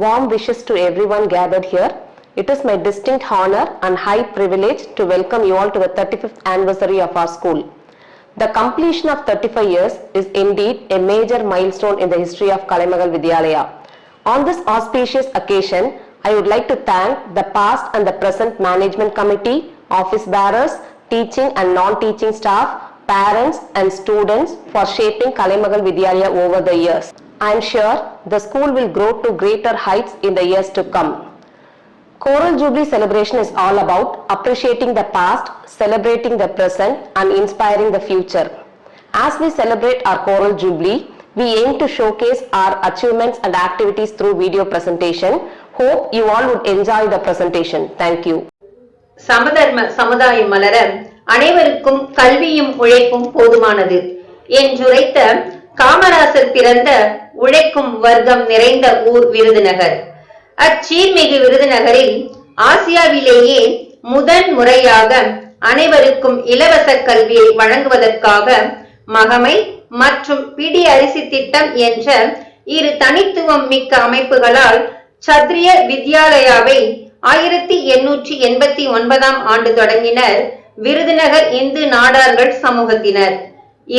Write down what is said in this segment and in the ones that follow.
Warm wishes to everyone gathered here. It is my distinct honor and high privilege to welcome you all to the 35th anniversary of our school. The completion of 35 years is indeed a major milestone in the history of Kalaimagal Vidyalaya. On this auspicious occasion, I would like to thank the past and the present management committee, office bearers, teaching and non-teaching staff, parents and students for shaping Kalaimagal Vidyalaya over the years. I am sure the school will grow to greater heights in the years to come. Choral Jubilee celebration is all about appreciating the past, celebrating the present and inspiring the future. As we celebrate our Choral Jubilee, we aim to showcase our achievements and activities through video presentation. Hope you all would enjoy the presentation. Thank you. சமதர்ம சமுதாயம் மலர அனைவருக்கும் கல்வியும் உழைப்பும் போதுமானது என்றுரைத்த காமராசர் பிறந்த உழைக்கும் வர்க்கம் நிறைந்த ஊர் விருதுநகர். அச்சீர்மிகு விருதுநகரில் ஆசியாவிலேயே முதன் முறையாக அனைவருக்கும் இலவச கல்வியை வழங்குவதற்காக மகமை மற்றும் பிடி அரிசி திட்டம் என்ற இரு தனித்துவம் மிக்க அமைப்புகளால் சத்ரிய வித்யாலயாவை 1889 ஆண்டு தொடங்கினர் விருதுநகர் இந்து நாடார்கள் சமூகத்தினர்.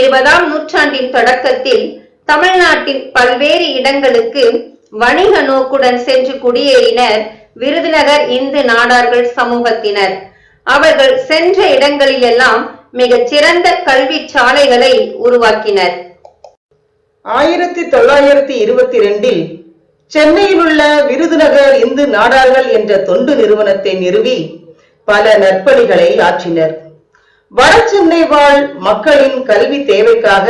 20ஆம் நூற்றாண்டின் தொடக்கத்தில் தமிழ்நாட்டின் பல்வேறு இடங்களுக்கு வணிக நோக்குடன் சென்று குடியேறினர் விருதுநகர் இந்து நாடார்கள் சமூகத்தினர். அவர்கள் சென்ற இடங்களிலெல்லாம் மிகச் சிறந்த கல்வி சாலைகளை உருவாக்கினர். 1922 சென்னையில் உள்ள விருதுநகர் இந்து நாடார்கள் என்ற தொண்டு நிறுவனத்தை நிறுவி பல நற்பணிகளை ஆற்றினர். வடசென்னை வாழ் மக்களின் கல்வி தேவைக்காக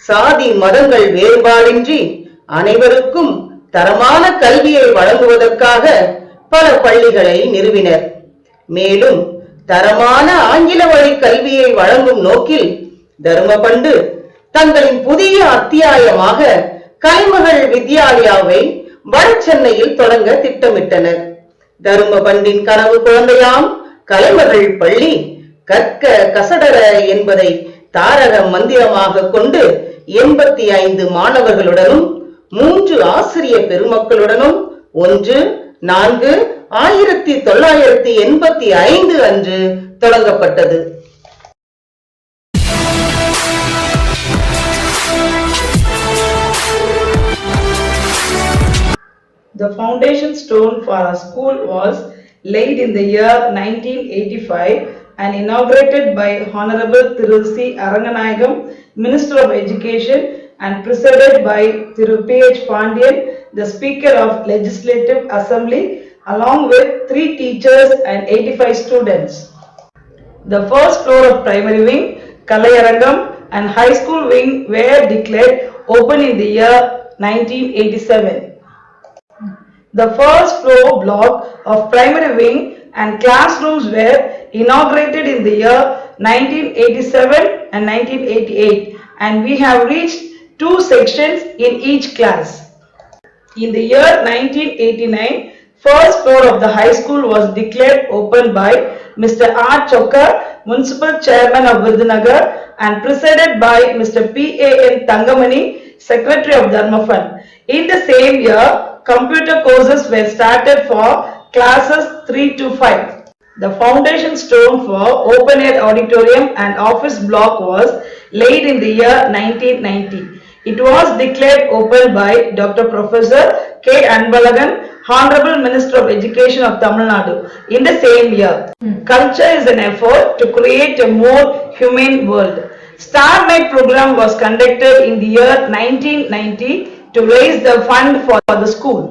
சாதி மதங்கள் வேறுபாடின்றி அனைவருக்கும் தரமான கல்வியை வழங்குவதற்காக பல பள்ளிகளை நிறுவினர். மேலும் தரமான ஆங்கில வழி கல்வியை வழங்கும் நோக்கில் தர்மபண்டு தங்களின் புதிய அத்தியாயமாக கலைமகள் வித்யாலயாவை வடசென்னையில் தொடங்க திட்டமிட்டனர். தர்மபண்டின் கனவு குழந்தையாம் கலைமகள் பள்ளி கற்க கசடர என்பதை தாரக மந்திரமாக கொண்டு 85 மாணவர்களுடனும் 3 ஆசிரிய பெருமக்களுடனும் 1/4/1985 அன்று தொடங்கப்பட்டது. The foundation stone for our school was laid in the year 1985 and inaugurated by Honorable Thiru C. Aranganayagam, Minister of Education, and presided by Thiru P.H. Pandian, the Speaker of Legislative Assembly, along with 3 teachers and 85 students. The first floor of primary wing, Kalayarangam, and high school wing were declared open in the year 1987. The first floor block of primary wing and classrooms were inaugurated in the year 1987 and 1988, and we have reached 2 sections in each class. In the year 1989, first floor of the high school was declared open by Mr. R. Chokkar, Municipal Chairman of Virudunagar, and presided by Mr. P.A.N. Thangamani, Secretary of Dharma Fund. In the same year, computer courses were started for classes 3 to 5. The foundation stone for open air auditorium and office block was laid in the year 1990. It was declared open by Dr. Professor K. Anbalagan, Honorable Minister of Education of Tamil Nadu, in the same year. Culture is an effort to create a more humane world. Star Night program was conducted in the year 1990 to raise the fund for the school.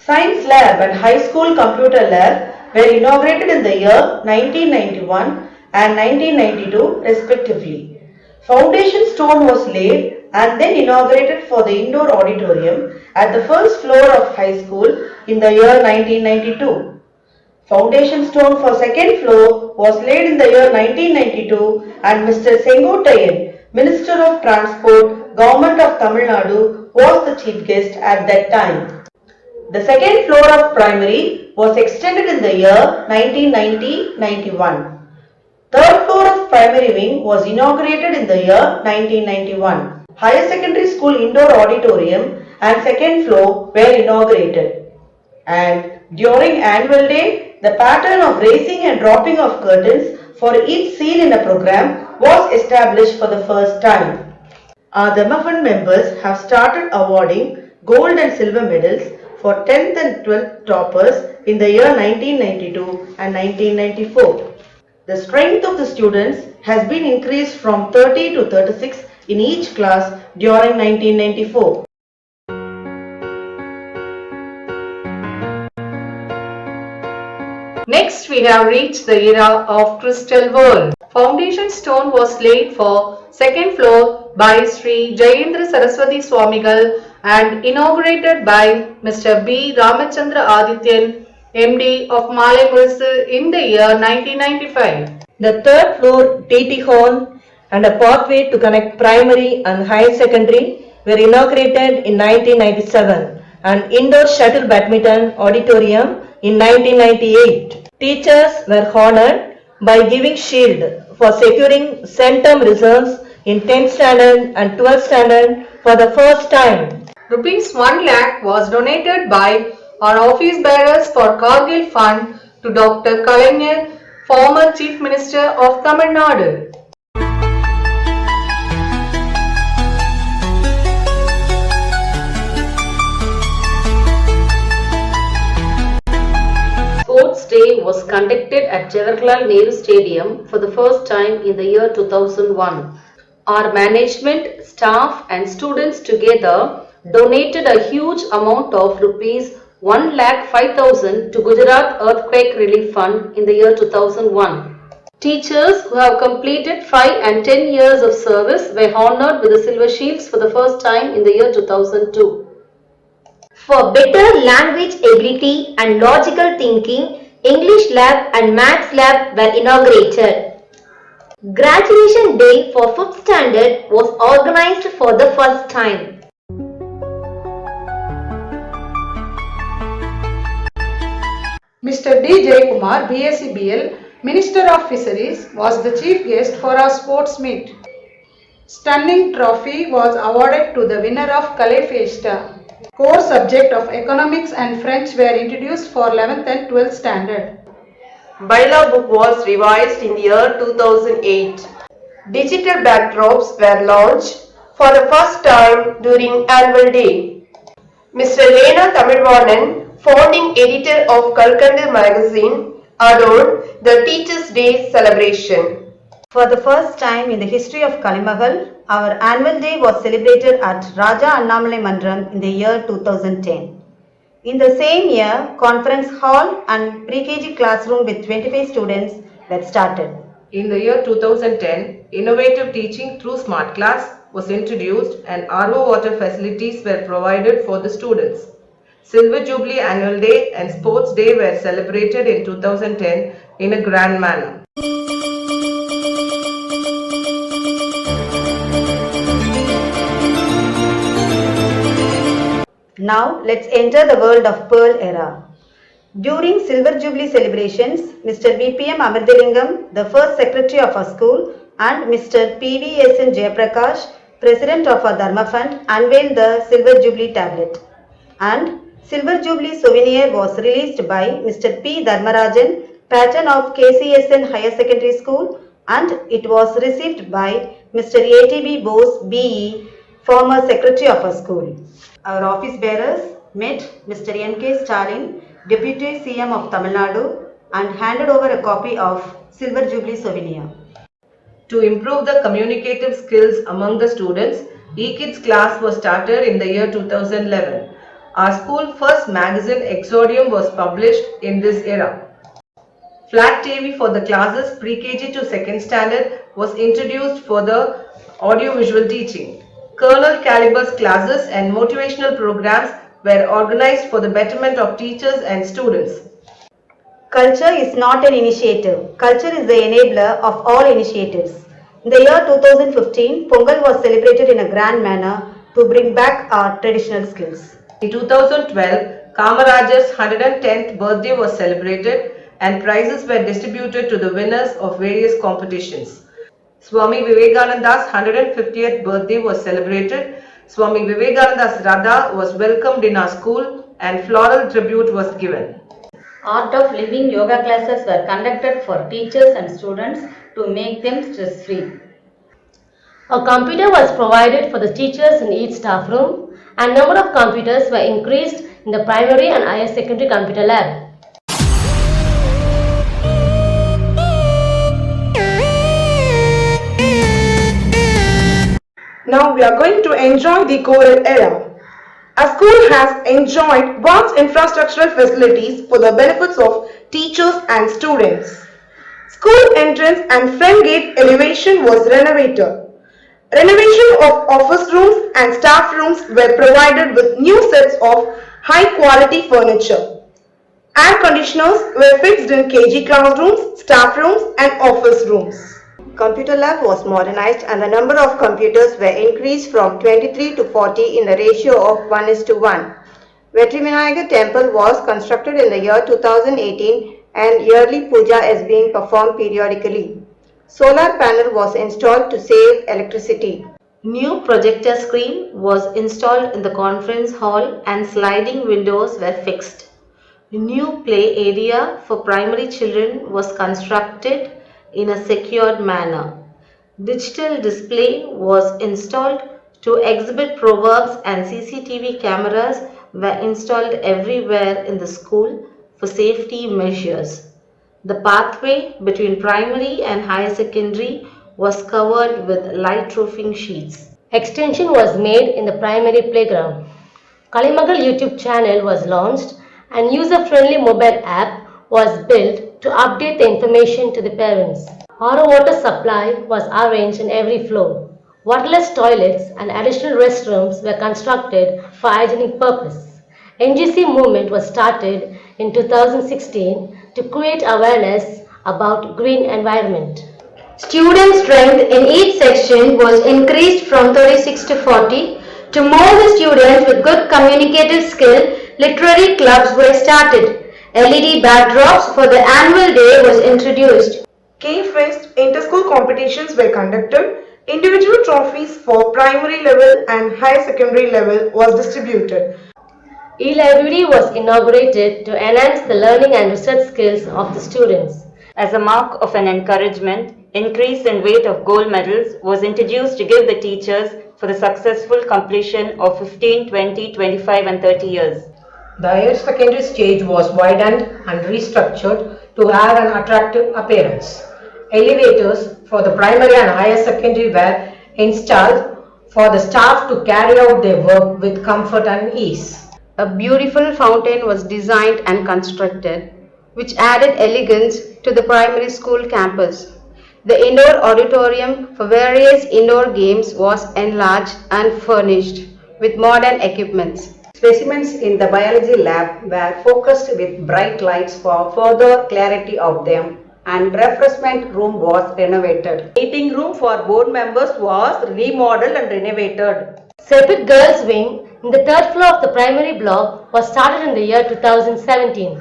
Science lab and high school computer lab were inaugurated in the year 1991 and 1992 respectively. Foundation stone was laid and then inaugurated for the indoor auditorium at the first floor of high school in the year 1992. Foundation stone for second floor was laid in the year 1992 and Mr. Sengottayan, Minister of Transport, Government of Tamil Nadu, was the chief guest at that time. The second floor of primary was extended in the year 1990-91. Third floor of Primary Wing was inaugurated in the year 1991. Higher Secondary School Indoor Auditorium and second floor were inaugurated. And during Annual Day, the pattern of raising and dropping of curtains for each scene in a program was established for the first time. Our Dharma Fund members have started awarding gold and silver medals for 10th and 12th toppers in the year 1992 and 1994. The strength of the students has been increased from 30 to 36 in each class during 1994. Next, we have reached the era of Crystal World. Foundation stone was laid for second floor by Sri Jayendra Saraswati Swamigal and inaugurated by Mr. B. Ramachandra Adityan, MD of Malay Murisu in the year 1995. The third floor TT hall and a pathway to connect primary and higher secondary were inaugurated in 1997 and indoor shuttle badminton auditorium in 1998. Teachers were honored by giving shield for securing centum reserves in 10th standard and 12th standard for the first time. Rupees 1 lakh was donated by our office bearers for Kargil Fund to Dr. Kalaignar, former Chief Minister of Tamil Nadu. Sports Day was conducted at Jawaharlal Nehru Stadium for the first time in the year 2001. Our management, staff and students together donated a huge amount of rupees 1,05,000 to Gujarat Earthquake Relief Fund in the year 2001. Teachers who have completed 5 and 10 years of service were honored with the Silver Shields for the first time in the year 2002. For better language ability and logical thinking, English lab and Maths lab were inaugurated. Graduation day for 5th standard was organized for the first time. Mr. D. Jayakumar, BSc BL, Minister of Fisheries, was the chief guest for our sports meet. Stunning trophy was awarded to the winner of Calais Fiesta. Core subject of economics and French were introduced for 11th and 12th standard. Bylaw book was revised in the year 2008. Digital backdrops were launched for the first time during Annual Day. Mr. Lena Tamilvanan, founding editor of Kalkandu magazine, adorned the Teachers' Day celebration. For the first time in the history of Kalimagal, our annual day was celebrated at Raja Annamalai Mandram in the year 2010. In the same year, conference hall and pre-KG classroom with 25 students were started. In the year 2010, innovative teaching through Smart Class was introduced and RO water facilities were provided for the students. Silver Jubilee Annual Day and Sports Day were celebrated in 2010 in a grand manner. Now let's enter the world of Pearl era. During Silver Jubilee celebrations, Mr. VPM Amirthalingam, the first secretary of our school, and Mr. PVSN Jayaprakash, president of our Dharma Fund, unveiled the Silver Jubilee tablet. And Silver Jubilee souvenir was released by Mr. P. Dharmarajan, patron of KCSN Higher Secondary School, and it was received by Mr. ATB Bose, BE, former secretary of our school. Our office bearers met Mr. N.K. Stalin, Deputy CM of Tamil Nadu, and handed over a copy of Silver Jubilee souvenir. To improve the communicative skills among the students, eKids class was started in the year 2011. Our school first magazine Exodium was published in this era. Flat TV for the classes pre-KG to 2nd standard was introduced for the audio-visual teaching. Colonel Caliber's classes and motivational programs were organized for the betterment of teachers and students. Culture is not an initiative. Culture is the enabler of all initiatives. In the year 2015, Pongal was celebrated in a grand manner to bring back our traditional skills. In 2012, Kamarajar's 110th birthday was celebrated and prizes were distributed to the winners of various competitions. Swami Vivekananda's 150th birthday was celebrated. Swami Vivekananda's Radha was welcomed in our school and floral tribute was given. Art of Living yoga classes were conducted for teachers and students to make them stress-free. A computer was provided for the teachers in each staff room, and number of computers were increased in the primary and higher secondary computer lab. Now we are going to enjoy the COVID era. Our school has enjoyed vast infrastructural facilities for the benefits of teachers and students. School entrance and front gate elevation was renovated. Renovation of office rooms and staff rooms were provided with new sets of high quality furniture. Air conditioners were fixed in KG classrooms, staff rooms and office rooms. Computer lab was modernized and the number of computers were increased from 23 to 40 in the ratio of 1:1. Vetrimanayaga temple was constructed in the year 2018 and yearly puja is being performed periodically. Solar panel was installed to save electricity. New projector screen was installed in the conference hall and sliding windows were fixed. A new play area for primary children was constructed in a secured manner. Digital display was installed to exhibit proverbs and CCTV cameras were installed everywhere in the school for safety measures. The pathway between primary and higher secondary was covered with light roofing sheets. Extension was made in the primary playground. Kalimagal YouTube channel was launched and user-friendly mobile app was built to update the information to the parents. RO water supply was arranged in every floor. Waterless toilets and additional restrooms were constructed for hygienic purpose. NGC movement was started in 2016 to create awareness about green environment. Student strength in each section was increased from 36 to 40. To mold the students with good communicative skill, literary clubs were started. LED backdrops for the annual day was introduced. K-Fest inter-school competitions were conducted. Individual trophies for primary level and higher secondary level was distributed. E-library was inaugurated to enhance the learning and research skills of the students. As a mark of an encouragement, increase in weight of gold medals was introduced to give the teachers for the successful completion of 15, 20, 25 and 30 years. The higher secondary stage was widened and restructured to have an attractive appearance. Elevators for the primary and higher secondary were installed for the staff to carry out their work with comfort and ease. A beautiful fountain was designed and constructed, which added elegance to the primary school campus. The indoor auditorium for various indoor games was enlarged and furnished with modern equipments. Specimens in the biology lab were focused with bright lights for further clarity of them, and refreshment room was renovated. Meeting room for board members was remodeled and renovated. Sepit Girls Wing in the third floor of the primary block was started in the year 2017.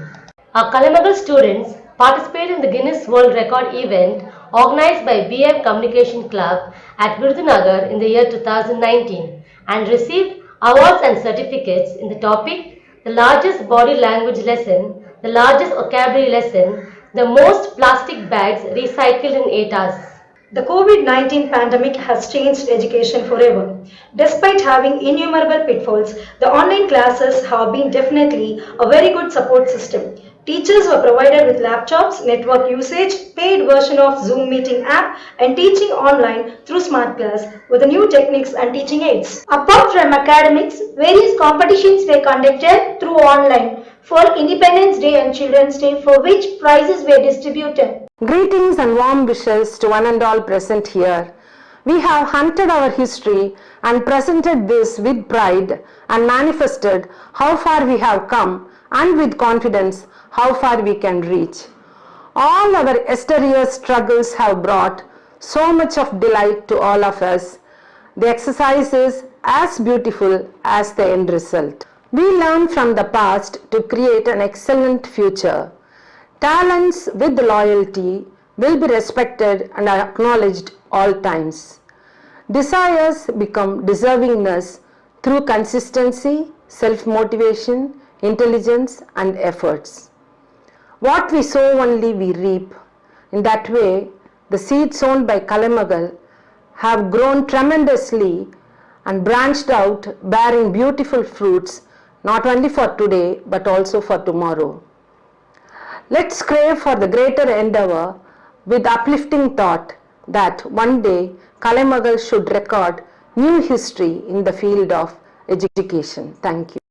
Our Kalimagal students participated in the Guinness World Record event organized by BM Communication Club at Virudunagar in the year 2019 and received awards and certificates in the topic the largest body language lesson, the largest vocabulary lesson, the most plastic bags recycled in 8 hours. The COVID-19 pandemic has changed education forever. Despite having innumerable pitfalls, the online classes have been definitely a very good support system. Teachers were provided with laptops, network usage, paid version of Zoom meeting app and teaching online through Smart Class with the new techniques and teaching aids. Apart from academics, various competitions were conducted through online for Independence Day and Children's Day, for which prizes were distributed. Greetings and warm wishes to one and all present here. We have hunted our history and presented this with pride and manifested how far we have come and with confidence how far we can reach. All our exterior struggles have brought so much of delight to all of us. The exercise is as beautiful as the end result. We learn from the past to create an excellent future. Talents with loyalty will be respected and acknowledged all times. Desires become deservingness through consistency, self-motivation, intelligence and efforts. What we sow only we reap. In that way, the seeds sown by Kalaimagal have grown tremendously and branched out, bearing beautiful fruits, not only for today but also for tomorrow. Let's crave for the greater endeavor with uplifting thought that one day Kalaimagal should record new history in the field of education. Thank you.